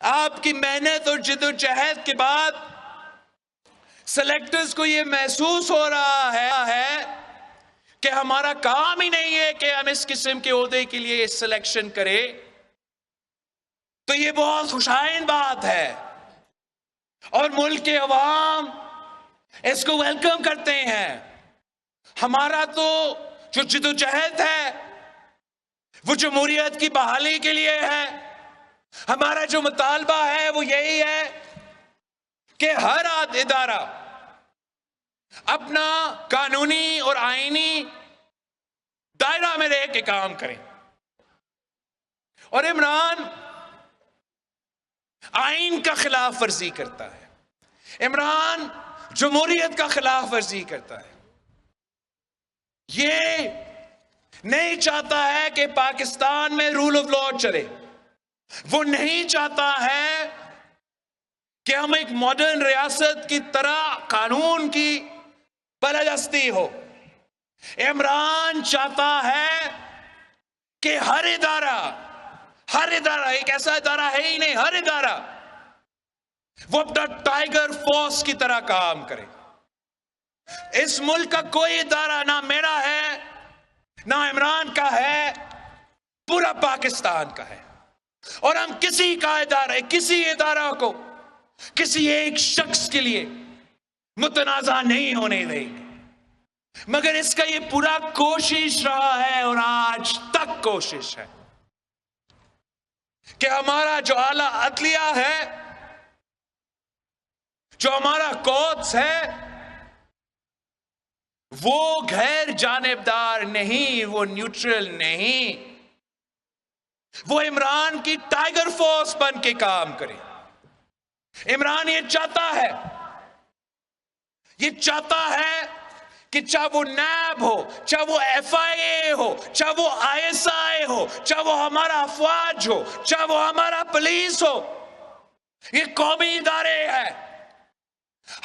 آپ کی محنت اور جد و جہد کے بعد سلیکٹرز کو یہ محسوس ہو رہا ہے کہ ہمارا کام ہی نہیں ہے کہ ہم اس قسم کے عہدے کے لیے سلیکشن کریں، تو یہ بہت خوشائن بات ہے اور ملک کے عوام اس کو ویلکم کرتے ہیں۔ ہمارا تو جو جد و جہد ہے وہ جمہوریت کی بحالی کے لیے ہے۔ ہمارا جو مطالبہ ہے وہ یہی ہے کہ ہر ادارہ اپنا قانونی اور آئینی دائرہ میں رہ کے کام کریں، اور عمران آئین کا خلاف ورزی کرتا ہے، عمران جمہوریت کا خلاف ورزی کرتا ہے۔ یہ نہیں چاہتا ہے کہ پاکستان میں رول آف لا چلے، وہ نہیں چاہتا ہے کہ ہم ایک ماڈرن ریاست کی طرح قانون کی بالادستی ہو۔ عمران چاہتا ہے کہ ہر ادارہ ایک ایسا ادارہ ہے ہی نہیں، ہر ادارہ وہ اپنا ٹائیگر فورس کی طرح کام کرے۔ اس ملک کا کوئی ادارہ نہ میرا ہے نہ عمران کا ہے، پورا پاکستان کا ہے، اور ہم کسی ادارہ کو کسی ایک شخص کے لیے متنازع نہیں ہونے دیں گے، مگر اس کا یہ پورا کوشش رہا ہے اور آج تک کوشش ہے کہ ہمارا جو اعلیٰ عدلیہ ہے، جو ہمارا کورٹس ہے، وہ غیر جانبدار نہیں، وہ نیوٹرل نہیں، وہ عمران کی ٹائیگر فورس بن کے کام کرے۔ عمران یہ چاہتا ہے کہ چاہے وہ نیب ہو، چاہے وہ ایف آئی اے ہو، چاہے وہ آئی ایس آئی ہو، چاہے وہ ہمارا افواج ہو، چاہے وہ ہمارا پولیس ہو، یہ قومی ادارے ہیں۔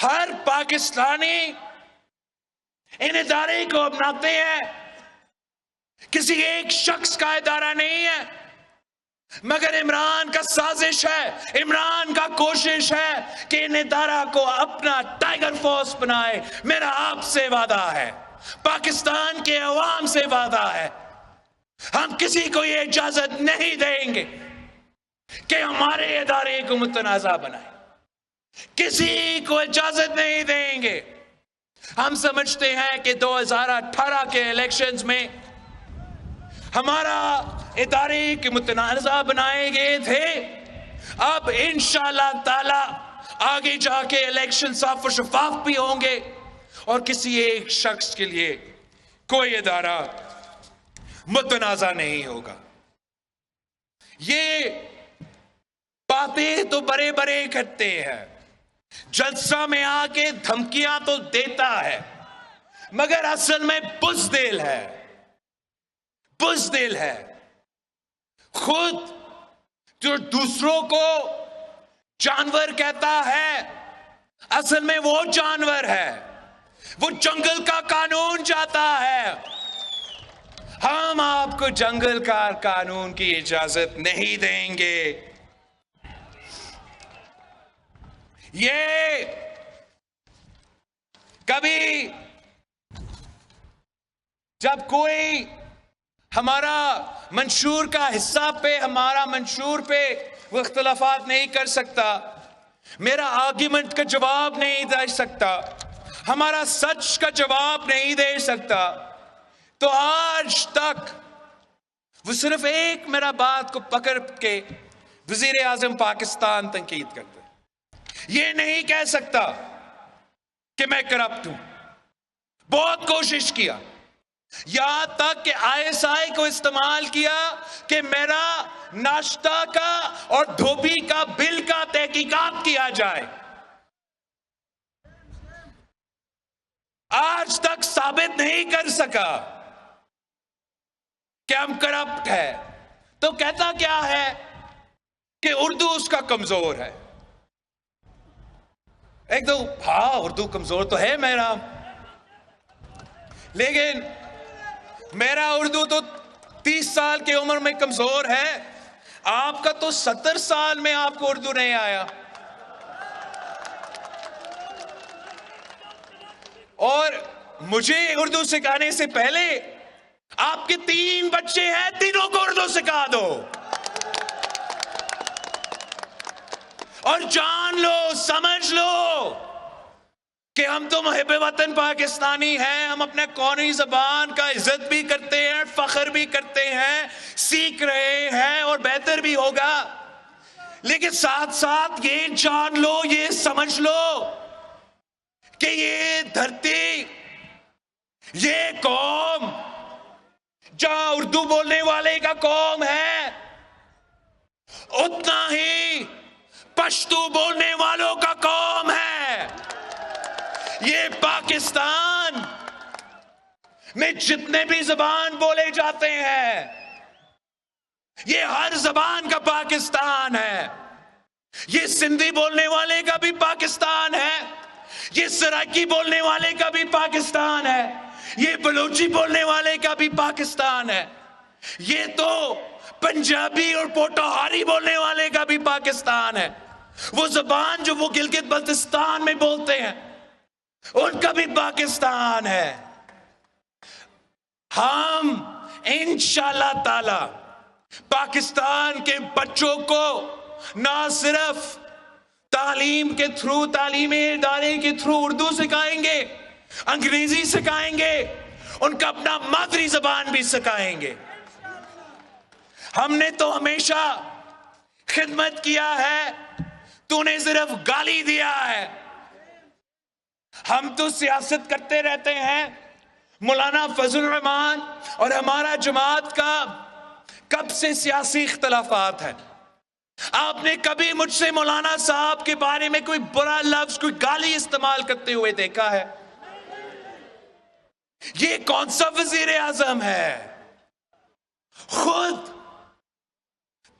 ہر پاکستانی ان ادارے کو اپناتے ہیں، کسی ایک شخص کا ادارہ نہیں ہے، مگر عمران کا سازش ہے، عمران کا کوشش ہے کہ ان ادارہ کو اپنا ٹائیگر فورس بنائے۔ میرا آپ سے وعدہ ہے، پاکستان کے عوام سے وعدہ ہے، ہم کسی کو یہ اجازت نہیں دیں گے کہ ہمارے ادارے کو متنازع بنائے، کسی کو اجازت نہیں دیں گے۔ ہم سمجھتے ہیں کہ 2018 کے الیکشنز میں ہمارا ادارے کے متنازع بنائے گئے تھے، اب انشاءاللہ تعالی آگے جا کے الیکشن صاف و شفاف بھی ہوں گے اور کسی ایک شخص کے لیے کوئی ادارہ متنازع نہیں ہوگا۔ یہ باتیں تو بڑے بڑے کرتے ہیں، جلسہ میں آ کے دھمکیاں تو دیتا ہے، مگر اصل میں بزدل ہے۔ خود جو دوسروں کو جانور کہتا ہے، اصل میں وہ جانور ہے، وہ جنگل کا قانون چاہتا ہے۔ ہم آپ کو جنگل کا قانون کی اجازت نہیں دیں گے۔ یہ کبھی جب کوئی ہمارا منشور کا حصہ پہ، ہمارا منشور پہ وہ اختلافات نہیں کر سکتا، میرا آرگیومنٹ کا جواب نہیں دے سکتا، ہمارا سچ کا جواب نہیں دے سکتا، تو آج تک وہ صرف ایک میرا بات کو پکڑ کے وزیر اعظم پاکستان تنقید کرتا ہے، یہ نہیں کہہ سکتا کہ میں کرپٹ ہوں۔ بہت کوشش کیا، یہاں تک کہ آئی ایس آئی کو استعمال کیا کہ میرا ناشتہ کا اور دھوبی کا بل کا تحقیقات کیا جائے۔ آج تک ثابت نہیں کر سکا کہ ہم کرپٹ ہے، تو کہتا کیا ہے کہ اردو اس کا کمزور ہے۔ ایک تو ہاں اردو کمزور تو ہے میرا، لیکن میرا اردو تو 30 سال کی عمر میں کمزور ہے، آپ کا تو 70 سال میں آپ کو اردو نہیں آیا. اور مجھے اردو سکھانے سے پہلے آپ کے 3 بچے ہیں, تینوں کو اردو سکھا دو اور جان لو, سمجھ لو کہ ہم تو محب وطن پاکستانی ہیں. ہم اپنے قومی زبان کا عزت بھی کرتے ہیں, فخر بھی کرتے ہیں, سیکھ رہے ہیں اور بہتر بھی ہوگا. لیکن ساتھ ساتھ یہ جان لو, یہ سمجھ لو کہ یہ دھرتی, یہ قوم جہاں اردو بولنے والے کا قوم ہے, اتنا ہی پشتو بولنے والوں کا قوم ہے. یہ پاکستان میں جتنے بھی زبان بولے جاتے ہیں, یہ ہر زبان کا پاکستان ہے. یہ سندھی بولنے والے کا بھی پاکستان ہے, یہ سرائکی بولنے والے کا بھی پاکستان ہے, یہ بلوچی بولنے والے کا بھی پاکستان ہے, یہ تو پنجابی اور پوٹوہاری بولنے والے کا بھی پاکستان ہے. وہ زبان جو وہ گلگت بلتستان میں بولتے ہیں ان کا بھی پاکستان ہے. ہم انشاءاللہ تعالی پاکستان کے بچوں کو نہ صرف تعلیم کے تھرو, تعلیمی ادارے کے تھرو اردو سکھائیں گے, انگریزی سکھائیں گے, ان کا اپنا مادری زبان بھی سکھائیں گے. ہم نے تو ہمیشہ خدمت کیا ہے, تو نے صرف گالی دیا ہے. ہم تو سیاست کرتے رہتے ہیں. مولانا فضل الرحمان اور ہمارا جماعت کا کب سے سیاسی اختلافات ہیں. آپ نے کبھی مجھ سے مولانا صاحب کے بارے میں کوئی برا لفظ, کوئی گالی استعمال کرتے ہوئے دیکھا ہے؟ یہ کون سا وزیر اعظم ہے؟ خود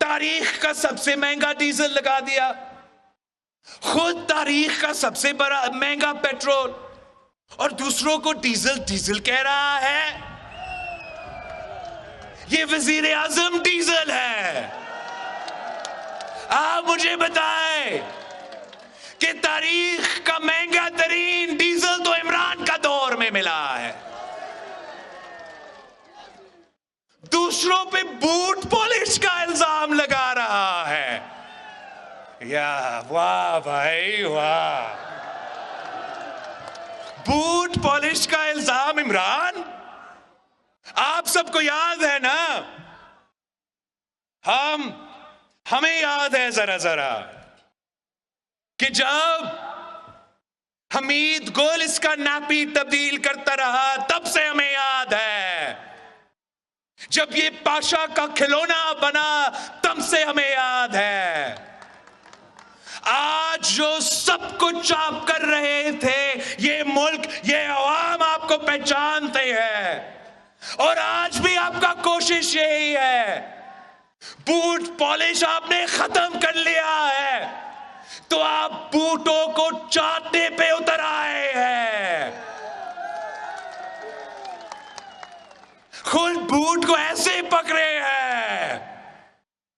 تاریخ کا سب سے مہنگا ڈیزل لگا دیا, خود تاریخ کا سب سے بڑا مہنگا پیٹرول, اور دوسروں کو ڈیزل کہہ رہا ہے. یہ وزیر اعظم ڈیزل ہے. آپ مجھے بتائیں کہ تاریخ کا مہنگا ترین ڈیزل تو عمران کا دور میں ملا ہے. دوسروں پہ بوٹ پالش کا الزام لگا رہا ہے. یا واہ بھائی واہ, بوٹ پالش کا الزام عمران. آپ سب کو یاد ہے نا, ہمیں یاد ہے ذرا کہ جب حمید گل اس کا ناپی تبدیل کرتا رہا, تب سے ہمیں یاد ہے. جب یہ پاشا کا کھلونا بنا, تب سے ہمیں یاد ہے. آج جو سب کچھ آپ کر رہے تھے, یہ ملک, یہ عوام آپ کو پہچانتے ہیں, اور آج بھی آپ کا کوشش یہی ہے. بوٹ پالش آپ نے ختم کر لیا ہے, تو آپ بوٹوں کو چاٹنے پہ اتر آئے ہیں. خود بوٹ کو ایسے پکڑے ہیں,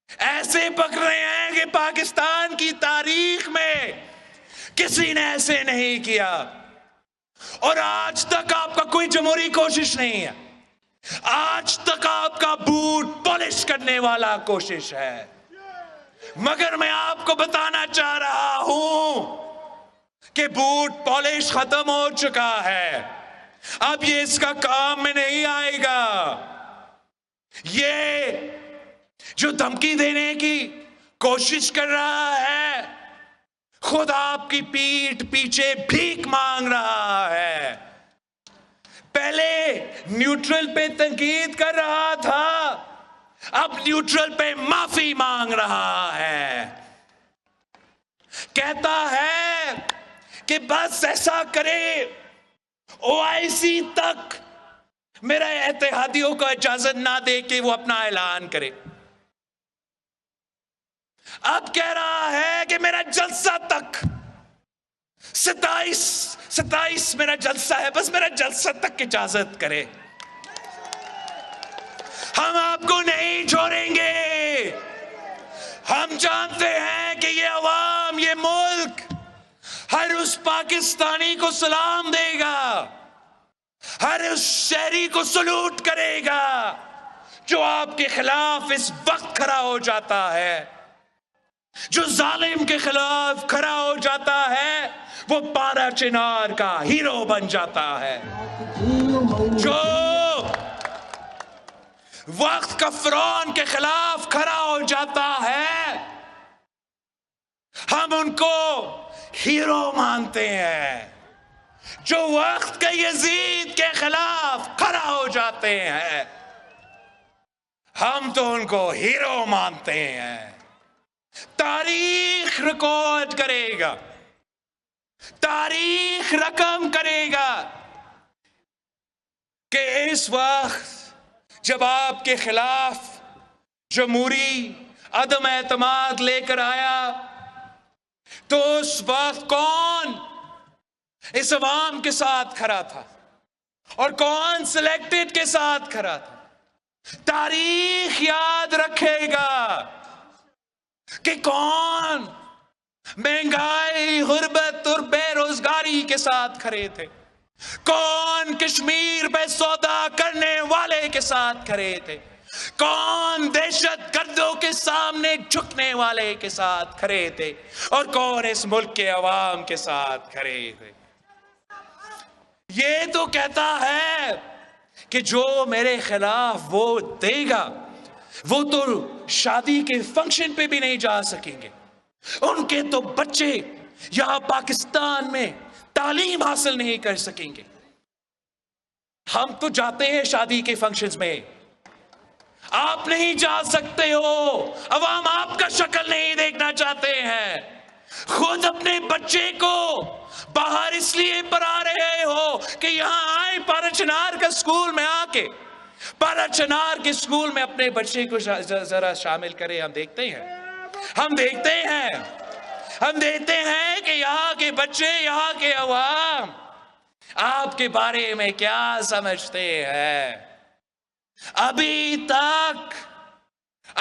ایسے پکڑے ہیں کہ پاکستان کی تاریخ میں کسی نے ایسے نہیں کیا. اور آج تک آپ کا کوئی جمہوری کوشش نہیں ہے. آج تک آپ کا بوٹ پالش کرنے والا کوشش ہے. مگر میں آپ کو بتانا چاہ رہا ہوں کہ بوٹ پالش ختم ہو چکا ہے. اب یہ اس کا کام میں نہیں آئے گا. یہ جو دھمکی دینے کی کوشش کر رہا ہے, خود آپ کی پیٹھ پیچھے بھیک مانگ رہا ہے. پہلے نیوٹرل پہ تنقید کر رہا تھا, اب نیوٹرل پہ معافی مانگ رہا ہے. کہتا ہے کہ بس ایسا کرے, OIC تک میرا اتحادیوں کو اجازت نہ دے کہ وہ اپنا اعلان کرے. اب کہہ رہا ہے کہ میرا جلسہ تک, 27 میرا جلسہ ہے, بس میرا جلسہ تک اجازت کرے. ہم آپ کو نہیں چھوڑیں گے. ہم جانتے ہیں کہ یہ عوام، یہ ملک ہر اس پاکستانی کو سلام دے گا، ہر اس شہری کو سلوٹ کرے گا جو آپ کے خلاف اس وقت کھڑا ہو جاتا ہے، جو ظالم کے خلاف کھڑا ہو جاتا ہے وہ پارا چنار کا ہیرو بن جاتا ہے، جو وقت کا فرعون کے خلاف کھڑا ہو جاتا ہے ہم ان کو ہیرو مانتے ہیں، جو وقت کے یزید کے خلاف کھڑا ہو جاتے ہیں ہم تو ان کو ہیرو مانتے ہیں۔ تاریخ ریکارڈ کرے گا، تاریخ رقم کرے گا کہ اس وقت جب آپ کے خلاف جمہوری عدم اعتماد لے کر آیا تو اس وقت کون اس عوام کے ساتھ کھڑا تھا اور کون سلیکٹڈ کے ساتھ کھڑا تھا۔ تاریخ یاد رکھے گا کہ کون مہنگائی، غربت اور بے روزگاری کے ساتھ کھڑے تھے، کون کشمیر پہ سودا کرنے والے کے ساتھ کھڑے تھے، کون دہشت گردوں کے سامنے جھکنے والے کے ساتھ کھڑے تھے، اور کون اس ملک کے عوام کے ساتھ کھڑے تھے۔ یہ تو کہتا ہے کہ جو میرے خلاف ووٹ دے گا وہ تو شادی کے فنکشن پہ بھی نہیں جا سکیں گے، ان کے تو بچے یہاں پاکستان میں تعلیم حاصل نہیں کر سکیں گے۔ ہم تو جاتے ہیں شادی کے فنکشنز میں، آپ نہیں جا سکتے ہو، عوام آپ کا شکل نہیں دیکھنا چاہتے ہیں، خود اپنے بچے کو باہر اس لیے پڑھا رہے ہو کہ یہاں آئے پارا چنار کا سکول میں آ کے پارا چنار کے سکول میں اپنے بچے کو ذرا شامل کرے۔ ہم دیکھتے ہیں کہ یہاں کے بچے، یہاں کے عوام آپ کے بارے میں کیا سمجھتے ہیں۔ ابھی تک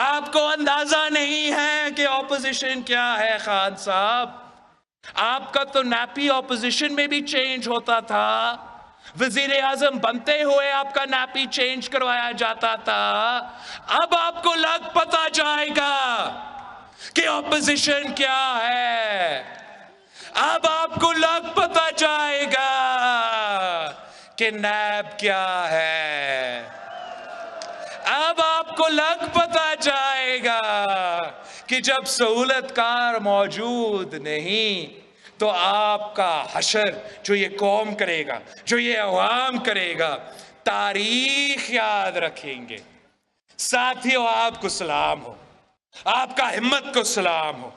آپ کو اندازہ نہیں ہے کہ اپوزیشن کیا ہے خان صاحب۔ آپ کا تو نیپی اپوزیشن میں بھی چینج ہوتا تھا، وزیر اعظم بنتے ہوئے آپ کا نیپی چینج کروایا جاتا تھا۔ اب آپ کو لگ پتا جائے گا کہ اپوزیشن کیا ہے، اب آپ کو لگ پتا جائے گا کہ نیب کیا ہے، اب آپ کو لگ پتا جائے گا کہ جب سہولت کار موجود نہیں تو آپ کا حشر جو یہ قوم کرے گا، جو یہ عوام کرے گا، تاریخ یاد رکھیں گے۔ ساتھیوں، آپ کو سلام ہو، آپ کا ہمت کو سلام ہو،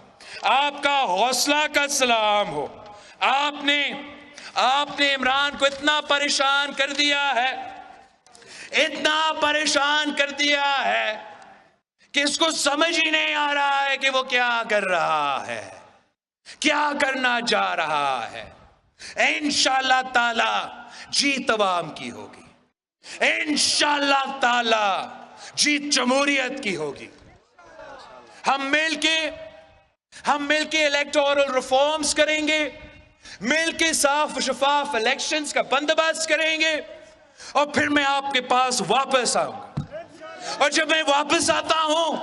آپ کا حوصلہ کا سلام ہو۔ آپ نے عمران کو اتنا پریشان کر دیا ہے، اتنا پریشان کر دیا ہے کہ اس کو سمجھ ہی نہیں آ رہا ہے کہ وہ کیا کر رہا ہے، کیا کرنا جا رہا ہے۔ انشاءاللہ تعالی جیت عوام کی ہوگی، انشاءاللہ تعالی جیت جمہوریت کی ہوگی۔ ہم مل کے الیکٹورل ریفارمز کریں گے، مل کے صاف و شفاف الیکشنز کا بندوبست کریں گے، اور پھر میں آپ کے پاس واپس آؤں گا، اور جب میں واپس آتا ہوں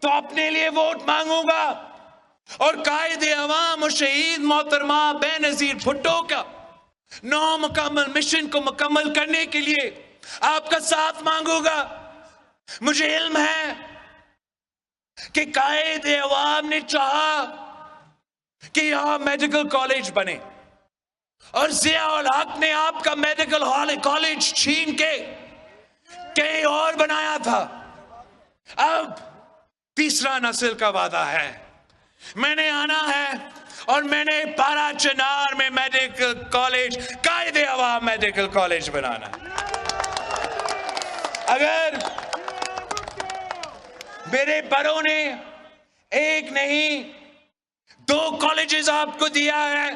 تو اپنے لیے ووٹ مانگوں گا، اور قائد عوام اور شہید محترمہ بے نظیر بھٹو کا 9 مکمل مشن کو مکمل کرنے کے لیے آپ کا ساتھ مانگوں گا۔ مجھے علم ہے کہ قائد عوام نے چاہا کہ یہاں میڈیکل کالج بنے، اور ضیاء الحق نے آپ کا میڈیکل کالج چھین کے کہیں اور بنایا تھا۔ اب تیسرا نسل کا وعدہ ہے، میں نے آنا ہے اور میں نے پارا چنار میں میڈیکل کالج، قائد عوام میڈیکل کالج بنانا ہے۔ اگر میرے بڑوں نے ایک نہیں 2 کالجز آپ کو دیا ہے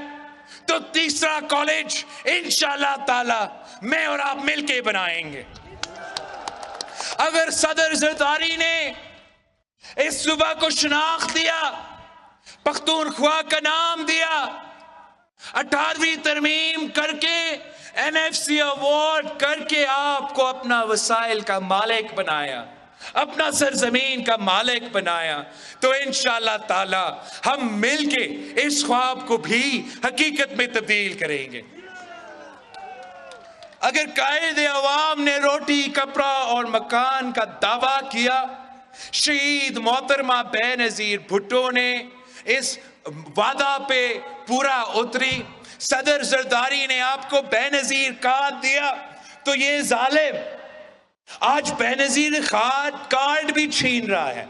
تو تیسرا کالج انشاءاللہ تعالی میں اور آپ مل کے بنائیں گے۔ اگر صدر زرداری نے اس صوبہ کو شناخت دیا، پختونخوا کا نام دیا، 18ویں ترمیم کر کے NFC ایوارڈ کر کے آپ کو اپنا وسائل کا مالک بنایا، اپنا سرزمین کا مالک بنایا، تو انشاءاللہ تعالی ہم مل کے اس خواب کو بھی حقیقت میں تبدیل کریں گے۔ اگر قائد عوام نے روٹی، کپڑا اور مکان کا دعویٰ کیا، شہید محترمہ بے نظیر بھٹو نے اس وعدہ پہ پورا اتری، صدر زرداری نے آپ کو بے نظیر کارڈ دیا، تو یہ ظالم آج بے نظیر کارڈ بھی چھین رہا ہے،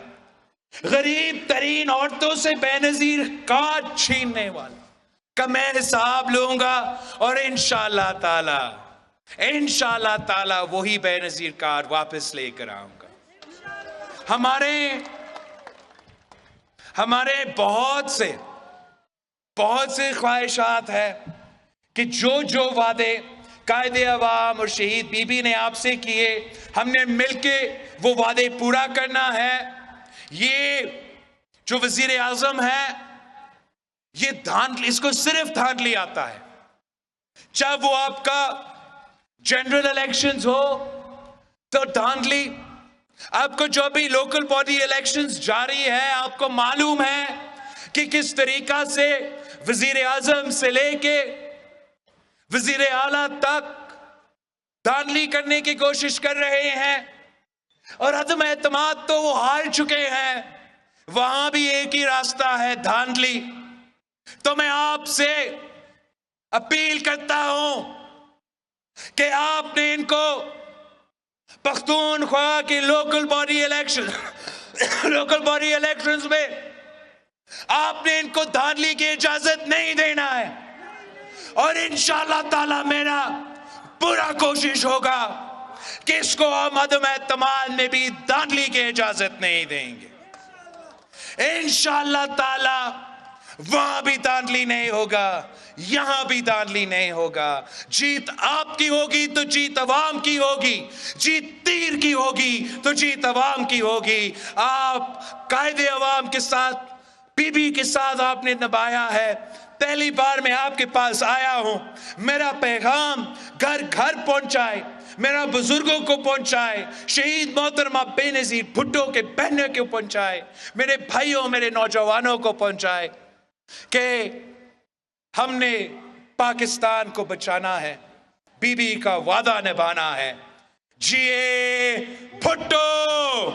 غریب ترین عورتوں سے بے نظیر کارڈ چھیننے والا کا میں حساب لوں گا، اور انشاءاللہ تعالی وہی بے نظیر کارڈ واپس لے کر آؤں گا۔ ہمارے بہت سے خواہشات ہیں کہ جو وعدے قائد عوام اور شہید بی بی نے آپ سے کیے، ہم نے مل کے وہ وعدے پورا کرنا ہے۔ یہ جو وزیر اعظم ہے، یہ اس کو صرف دھاندلی آتا ہے، چاہے وہ آپ کا جنرل الیکشنز ہو تو دھاندلی، آپ کو جو بھی لوکل باڈی الیکشنز جاری ہے، آپ کو معلوم ہے کہ کس طریقہ سے وزیر اعظم سے لے کے وزیر اعلیٰ تک دھاندلی کرنے کی کوشش کر رہے ہیں، اور عدم اعتماد تو وہ ہار چکے ہیں، وہاں بھی ایک ہی راستہ ہے، دھاندلی۔ تو میں آپ سے اپیل کرتا ہوں کہ آپ نے ان کو پختونخوا کی لوکل باڈی الیکشنز میں آپ نے ان کو دھاندلی کی اجازت نہیں دینا ہے، اور انشاءاللہ تعالی میرا پورا کوشش ہوگا کہ اس کو ہم عدم اعتماد میں بھی دھاندلی کی اجازت نہیں دیں گے۔ انشاءاللہ تعالی وہاں بھی دھاندلی نہیں ہوگا، یہاں بھی دھاندلی نہیں ہوگا۔ جیت آپ کی ہوگی تو جیت عوام کی ہوگی، جیت تیر کی ہوگی تو جیت عوام کی ہوگی۔ آپ قائد عوام کے ساتھ، بی بی کے ساتھ آپ نے نبھایا ہے۔ پہلی بار میں آپ کے پاس آیا ہوں، میرا پیغام گھر گھر پہنچائے، میرا بزرگوں کو پہنچائے، شہید محترمہ بے نظیر بھٹو کے بہنوں کو پہنچائے، میرے بھائیوں، میرے نوجوانوں کو پہنچائے کہ ہم نے پاکستان کو بچانا ہے، بی بی کا وعدہ نبھانا ہے۔ جیے بھٹو!